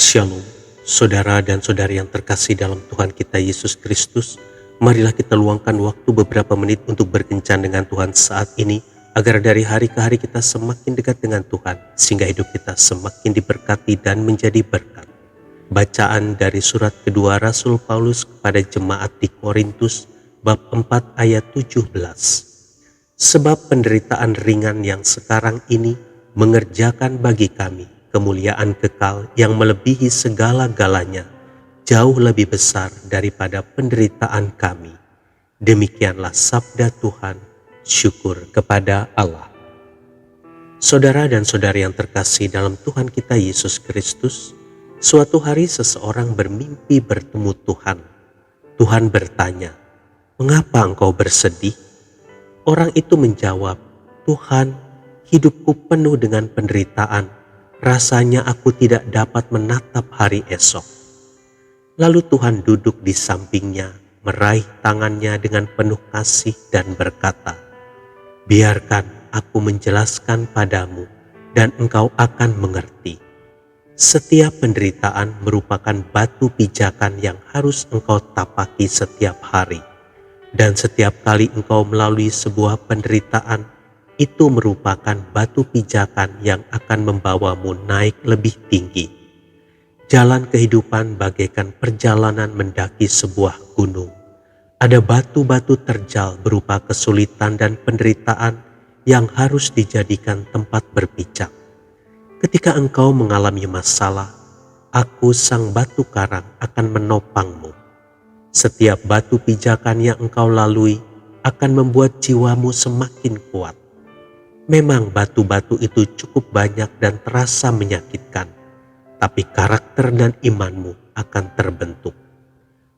Shalom, saudara dan saudari yang terkasih dalam Tuhan kita Yesus Kristus. Marilah kita luangkan waktu beberapa menit untuk berkencan dengan Tuhan saat ini, agar dari hari ke hari kita semakin dekat dengan Tuhan, sehingga hidup kita semakin diberkati dan menjadi berkat. Bacaan dari surat kedua Rasul Paulus kepada jemaat di Korintus, bab 4 ayat 17. Sebab penderitaan ringan yang sekarang ini mengerjakan bagi kami kemuliaan kekal yang melebihi segala-galanya, jauh lebih besar daripada penderitaan kami. Demikianlah sabda Tuhan, syukur kepada Allah. Saudara dan saudari yang terkasih dalam Tuhan kita Yesus Kristus, suatu hari seseorang bermimpi bertemu Tuhan. Tuhan bertanya, "Mengapa engkau bersedih?" Orang itu menjawab, "Tuhan, hidupku penuh dengan penderitaan. Rasanya aku tidak dapat menatap hari esok." Lalu Tuhan duduk di sampingnya, meraih tangannya dengan penuh kasih dan berkata, "Biarkan aku menjelaskan padamu dan engkau akan mengerti. Setiap penderitaan merupakan batu pijakan yang harus engkau tapaki setiap hari. Dan setiap kali engkau melalui sebuah penderitaan, itu merupakan batu pijakan yang akan membawamu naik lebih tinggi. Jalan kehidupan bagaikan perjalanan mendaki sebuah gunung. Ada batu-batu terjal berupa kesulitan dan penderitaan yang harus dijadikan tempat berpijak. Ketika engkau mengalami masalah, aku sang batu karang akan menopangmu. Setiap batu pijakan yang engkau lalui akan membuat jiwamu semakin kuat. Memang batu-batu itu cukup banyak dan terasa menyakitkan, tapi karakter dan imanmu akan terbentuk.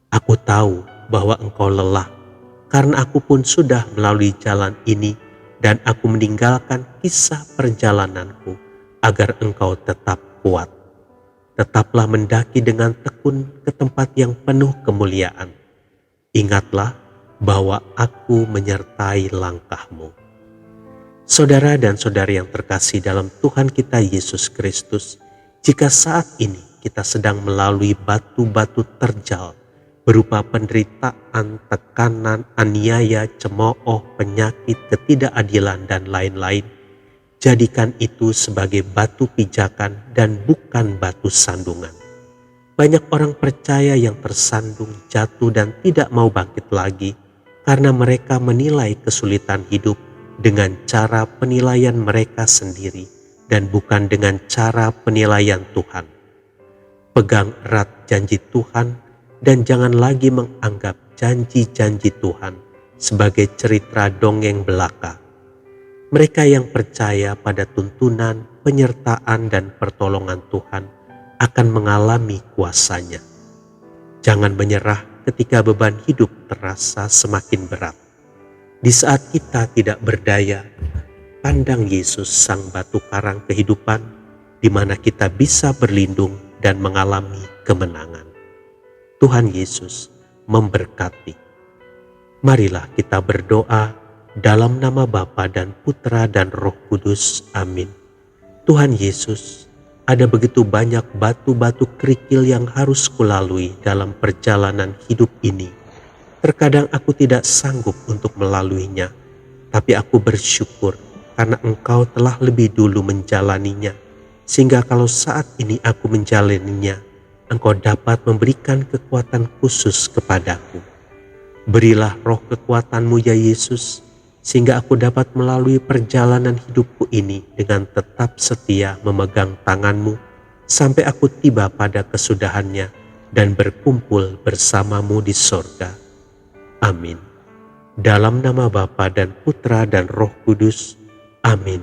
Aku tahu bahwa engkau lelah, karena aku pun sudah melalui jalan ini dan aku meninggalkan kisah perjalananku agar engkau tetap kuat. Tetaplah mendaki dengan tekun ke tempat yang penuh kemuliaan. Ingatlah bahwa aku menyertai langkahmu." Saudara dan saudari yang terkasih dalam Tuhan kita Yesus Kristus, jika saat ini kita sedang melalui batu-batu terjal berupa penderitaan, tekanan, aniaya, cemooh, penyakit, ketidakadilan, dan lain-lain, jadikan itu sebagai batu pijakan dan bukan batu sandungan. Banyak orang percaya yang tersandung, jatuh, dan tidak mau bangkit lagi karena mereka menilai kesulitan hidup dengan cara penilaian mereka sendiri dan bukan dengan cara penilaian Tuhan. Pegang erat janji Tuhan dan jangan lagi menganggap janji-janji Tuhan sebagai cerita dongeng belaka. Mereka yang percaya pada tuntunan, penyertaan, dan pertolongan Tuhan akan mengalami kuasanya. Jangan menyerah ketika beban hidup terasa semakin berat. Di saat kita tidak berdaya, pandang Yesus sang batu karang kehidupan, di mana kita bisa berlindung dan mengalami kemenangan. Tuhan Yesus memberkati. Marilah kita berdoa dalam nama Bapa dan Putra dan Roh Kudus. Amin. Tuhan Yesus, ada begitu banyak batu-batu kerikil yang harus kulalui dalam perjalanan hidup ini. Terkadang aku tidak sanggup untuk melaluinya, tapi aku bersyukur karena Engkau telah lebih dulu menjalaninya, sehingga kalau saat ini aku menjalaninya, Engkau dapat memberikan kekuatan khusus kepadaku. Berilah roh kekuatan-Mu ya Yesus, sehingga aku dapat melalui perjalanan hidupku ini dengan tetap setia memegang tangan-Mu, sampai aku tiba pada kesudahannya dan berkumpul bersama-Mu di sorga. Amin. Dalam nama Bapa dan Putra dan Roh Kudus. Amin.